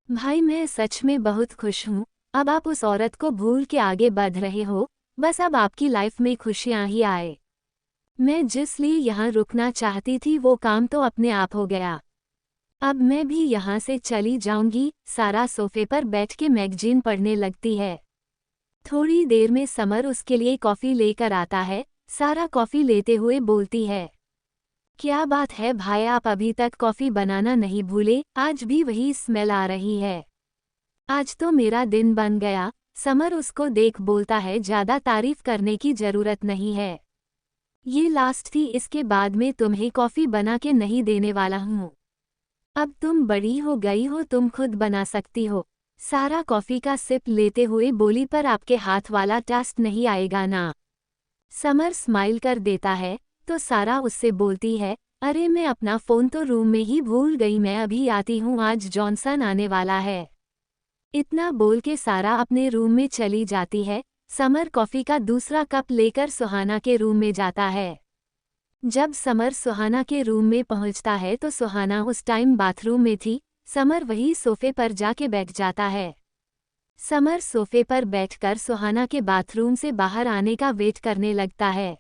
भाई मैं सच में बहुत खुश हूँ। अब आप उस औरत को भूल के आगे बढ़ रहे हो, बस अब आपकी लाइफ में खुशियाँ ही आए। मैं जिस लिए यहाँ रुकना चाहती थी वो काम तो अपने आप हो गया। अब मैं भी यहाँ से चली जाऊंगी। सारा सोफे पर बैठ के मैगजीन पढ़ने लगती है। थोड़ी देर में समर उसके लिए कॉफ़ी लेकर आता है। सारा कॉफ़ी लेते हुए बोलती है, क्या बात है भाई, आप अभी तक कॉफ़ी बनाना नहीं भूले? आज भी वही स्मेल आ रही है। आज तो मेरा दिन बन गया। समर उसको देख बोलता है, ज़्यादा तारीफ करने की ज़रूरत नहीं है। ये लास्ट थी, इसके बाद में तुम्हें कॉफ़ी बना के नहीं देने वाला हूँ। अब तुम बड़ी हो गई हो, तुम खुद बना सकती हो। सारा कॉफ़ी का सिप लेते हुए बोली, पर आपके हाथ वाला टेस्ट नहीं आएगा ना? समर स्माइल कर देता है तो सारा उससे बोलती है, अरे मैं अपना फ़ोन तो रूम में ही भूल गई, मैं अभी आती हूँ, आज जॉनसन आने वाला है। इतना बोल के सारा अपने रूम में चली जाती है। समर कॉफ़ी का दूसरा कप लेकर सुहाना के रूम में जाता है। जब समर सुहाना के रूम में पहुंचता है तो सुहाना उस टाइम बाथरूम में थी। समर वही सोफे पर जाके बैठ जाता है। समर सोफे पर बैठकर सुहाना के बाथरूम से बाहर आने का वेट करने लगता है,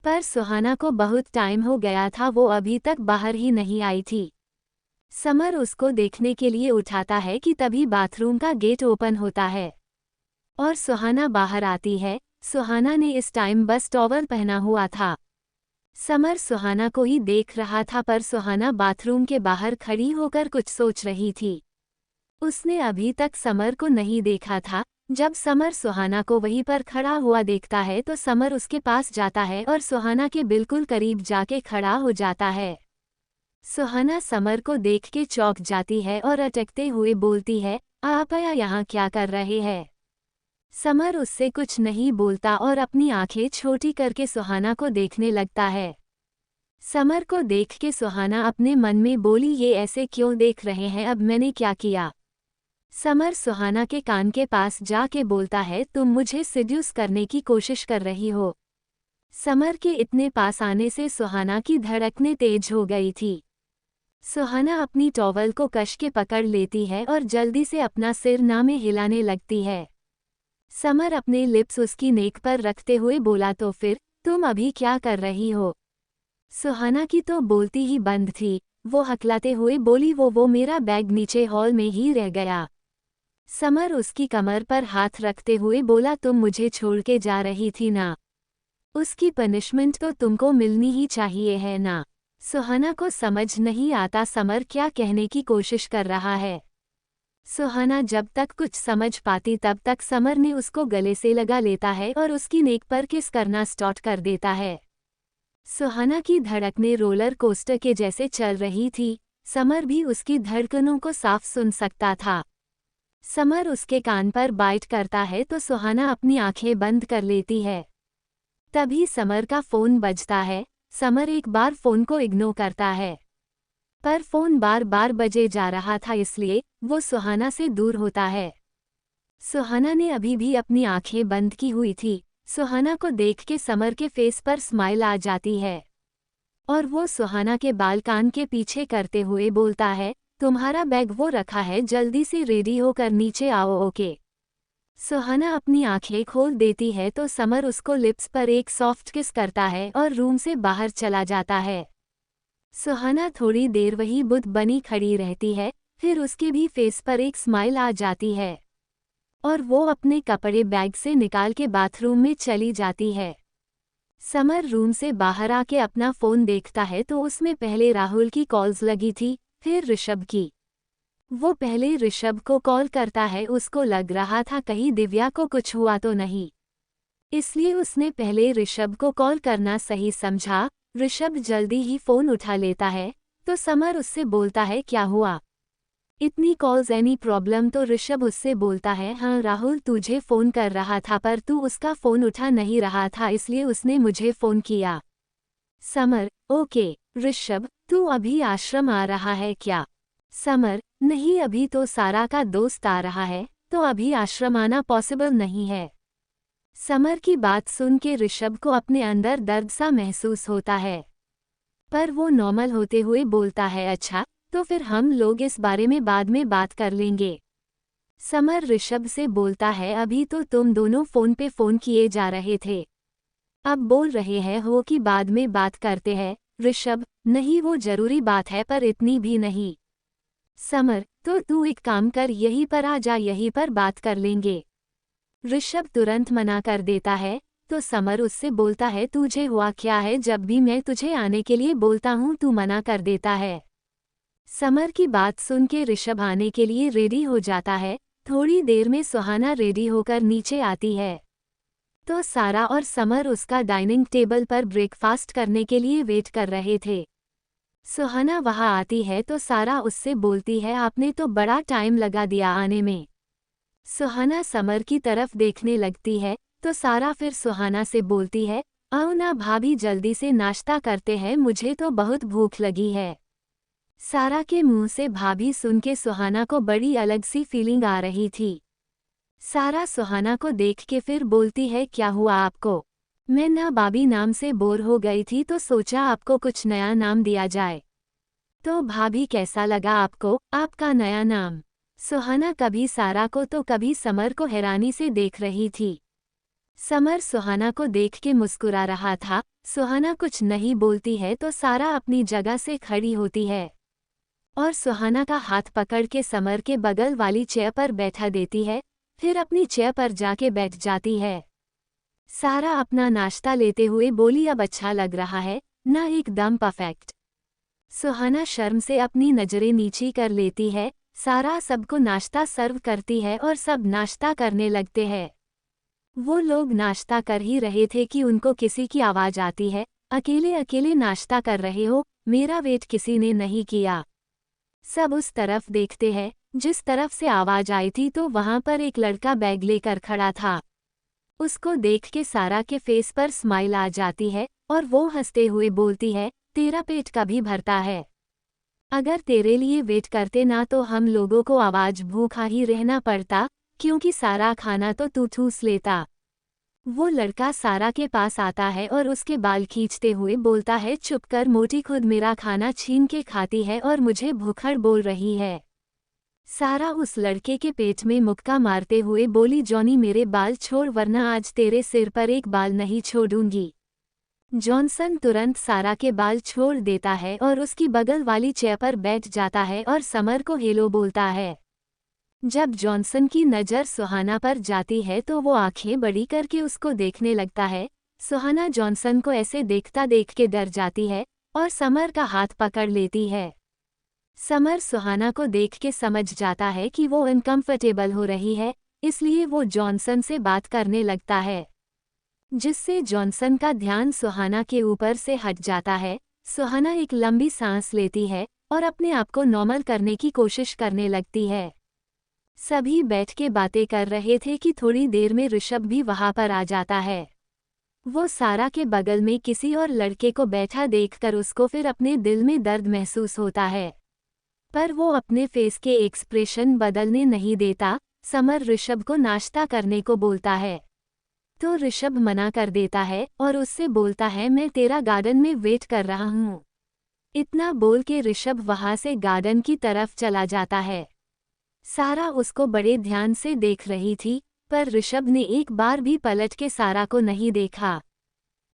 पर सुहाना को बहुत टाइम हो गया था, वो अभी तक बाहर ही नहीं आई थी। समर उसको देखने के लिए उठाता है कि तभी बाथरूम का गेट ओपन होता है और सुहाना बाहर आती है। सुहाना ने इस टाइम बस टॉवल पहना हुआ था। समर सुहाना को ही देख रहा था, पर सुहाना बाथरूम के बाहर खड़ी होकर कुछ सोच रही थी। उसने अभी तक समर को नहीं देखा था। जब समर सुहाना को वहीं पर खड़ा हुआ देखता है तो समर उसके पास जाता है और सुहाना के बिल्कुल करीब जाके खड़ा हो जाता है। सुहाना समर को देख के चौंक जाती है और अटकते हुए बोलती है, आप यहाँ क्या कर रहे हैं? समर उससे कुछ नहीं बोलता और अपनी आंखें छोटी करके सुहाना को देखने लगता है। समर को देख के सुहाना अपने मन में बोली, ये ऐसे क्यों देख रहे हैं, अब मैंने क्या किया? समर सुहाना के कान के पास जाके बोलता है, तुम मुझे सिड्यूस करने की कोशिश कर रही हो। समर के इतने पास आने से सुहाना की धड़कनें तेज हो गई थी। सुहाना अपनी टॉवल को कस के पकड़ लेती है और जल्दी से अपना सिर ना में हिलाने लगती है। समर अपने लिप्स उसकी नेक पर रखते हुए बोला, तो फिर तुम अभी क्या कर रही हो? सुहाना की तो बोलती ही बंद थी। वो हकलाते हुए बोली, वो मेरा बैग नीचे हॉल में ही रह गया। समर उसकी कमर पर हाथ रखते हुए बोला, तुम मुझे छोड़ के जा रही थी ना? उसकी पनिशमेंट तो तुमको मिलनी ही चाहिए है ना? सुहाना को समझ नहीं आता समर क्या कहने की कोशिश कर रहा है। सुहाना जब तक कुछ समझ पाती तब तक समर ने उसको गले से लगा लेता है और उसकी नेक पर किस करना स्टार्ट कर देता है। सुहाना की धड़कनें रोलर कोस्टर के जैसे चल रही थी। समर भी उसकी धड़कनों को साफ सुन सकता था। समर उसके कान पर बाइट करता है तो सुहाना अपनी आंखें बंद कर लेती है। तभी समर का फोन बजता है। समर एक बार फोन को इग्नोर करता है, पर फोन बार बार बजे जा रहा था इसलिए वो सुहाना से दूर होता है। सुहाना ने अभी भी अपनी आंखें बंद की हुई थी। सुहाना को देख के समर के फेस पर स्माइल आ जाती है और वो सुहाना के बाल कान के पीछे करते हुए बोलता है, तुम्हारा बैग वो रखा है, जल्दी से रेडी होकर नीचे आओ। ओके। सुहाना अपनी आंखें खोल देती है तो समर उसको लिप्स पर एक सॉफ्ट किस करता है और रूम से बाहर चला जाता है। सुहाना थोड़ी देर वही बुत बनी खड़ी रहती है, फिर उसके भी फेस पर एक स्माइल आ जाती है और वो अपने कपड़े बैग से निकाल के बाथरूम में चली जाती है। समर रूम से बाहर आके अपना फ़ोन देखता है तो उसमें पहले राहुल की कॉल्स लगी थी, फिर ऋषभ की। वो पहले ऋषभ को कॉल करता है, उसको लग रहा था कहीं दिव्या को कुछ हुआ तो नहीं, इसलिए उसने पहले ऋषभ को कॉल करना सही समझा। ऋषभ जल्दी ही फ़ोन उठा लेता है तो समर उससे बोलता है, क्या हुआ? इतनी कॉल्स, एनी प्रॉब्लम? तो ऋषभ उससे बोलता है, हाँ राहुल तुझे फ़ोन कर रहा था पर तू उसका फ़ोन उठा नहीं रहा था इसलिए उसने मुझे फ़ोन किया। Summer, okay. ऋषभ, तू अभी आश्रम आ रहा है क्या? समर, नहीं अभी तो सारा का दोस्त आ रहा है तो अभी आश्रम आना पॉसिबल नहीं है। समर की बात सुन के ऋषभ को अपने अंदर दर्द सा महसूस होता है, पर वो नॉर्मल होते हुए बोलता है, अच्छा तो फिर हम लोग इस बारे में बाद में बात कर लेंगे। समर ऋषभ से बोलता है, अभी तो तुम दोनों फ़ोन पे फ़ोन किए जा रहे थे, अब बोल रहे हैं हो कि बाद में बात करते हैं। ऋषभ, नहीं वो ज़रूरी बात है पर इतनी भी नहीं। समर, तो तू एक काम कर, यहीं पर आ जा, यहीं पर बात कर लेंगे। ऋषभ तुरंत मना कर देता है तो समर उससे बोलता है, तुझे हुआ क्या है, जब भी मैं तुझे आने के लिए बोलता हूँ तू मना कर देता है। समर की बात सुन के ऋषभ आने के लिए रेडी हो जाता है। थोड़ी देर में सुहाना रेडी होकर नीचे आती है तो सारा और समर उसका डाइनिंग टेबल पर ब्रेकफास्ट करने के लिए वेट कर रहे थे। सुहाना वहां आती है तो सारा उससे बोलती है, आपने तो बड़ा टाइम लगा दिया आने में। सुहाना समर की तरफ देखने लगती है तो सारा फिर सुहाना से बोलती है, आओ ना भाभी जल्दी से नाश्ता करते हैं, मुझे तो बहुत भूख लगी है। सारा के मुंह से भाभी सुन के सुहाना को बड़ी अलग सी फीलिंग आ रही थी। सारा सुहाना को देख के फिर बोलती है, क्या हुआ आपको? मैं ना बाबी नाम से बोर हो गई थी तो सोचा आपको कुछ नया नाम दिया जाए। तो भाभी कैसा लगा आपको आपका नया नाम? सुहाना कभी सारा को तो कभी समर को हैरानी से देख रही थी। समर सुहाना को देख के मुस्कुरा रहा था। सुहाना कुछ नहीं बोलती है तो सारा अपनी जगह से खड़ी होती है और सुहाना का हाथ पकड़ के समर के बगल वाली चेयर पर बैठा देती है, फिर अपनी चेयर पर जाके बैठ जाती है। सारा अपना नाश्ता लेते हुए बोली, अब अच्छा लग रहा है ना, एकदम परफेक्ट। सुहाना शर्म से अपनी नजरें नीची कर लेती है। सारा सबको नाश्ता सर्व करती है और सब नाश्ता करने लगते हैं। वो लोग नाश्ता कर ही रहे थे कि उनको किसी की आवाज़ आती है, अकेले अकेले नाश्ता कर रहे हो, मेरा वेट किसी ने नहीं किया। सब उस तरफ देखते हैं जिस तरफ से आवाज़ आई थी तो वहां पर एक लड़का बैग लेकर खड़ा था। उसको देख के सारा के फेस पर स्माइल आ जाती है और वो हंसते हुए बोलती है, तेरा पेट कभी भरता है? अगर तेरे लिए वेट करते ना तो हम लोगों को आवाज भूखा ही रहना पड़ता, क्योंकि सारा खाना तो तू ठूस लेता। वो लड़का सारा के पास आता है और उसके बाल खींचते हुए बोलता है, चुप कर मोटी, खुद मेरा खाना छीन के खाती है और मुझे भूखड़ बोल रही है। सारा उस लड़के के पेट में मुक्का मारते हुए बोली, जॉनी मेरे बाल छोड़ वरना आज तेरे सिर पर एक बाल नहीं छोड़ूंगी। जॉनसन तुरंत सारा के बाल छोड़ देता है और उसकी बगल वाली चेयर पर बैठ जाता है और समर को हेलो बोलता है। जब जॉनसन की नज़र सुहाना पर जाती है तो वो आंखें बड़ी करके उसको देखने लगता है। सुहाना जॉनसन को ऐसे देखता देख के डर जाती है और समर का हाथ पकड़ लेती है। समर सुहाना को देख के समझ जाता है कि वो अनकंफर्टेबल हो रही है, इसलिए वो जॉनसन से बात करने लगता है, जिससे जॉनसन का ध्यान सुहाना के ऊपर से हट जाता है। सुहाना एक लंबी सांस लेती है और अपने आप को नॉर्मल करने की कोशिश करने लगती है। सभी बैठ के बातें कर रहे थे कि थोड़ी देर में ऋषभ भी वहां पर आ जाता है। वो सारा के बगल में किसी और लड़के को बैठा देखकर उसको फिर अपने दिल में दर्द महसूस होता है, पर वो अपने फेस के एक्सप्रेशन बदलने नहीं देता। समर ऋषभ को नाश्ता करने को बोलता है तो ऋषभ मना कर देता है और उससे बोलता है, मैं तेरा गार्डन में वेट कर रहा हूँ। इतना बोल के ऋषभ वहां से गार्डन की तरफ चला जाता है। सारा उसको बड़े ध्यान से देख रही थी, पर ऋषभ ने एक बार भी पलट के सारा को नहीं देखा।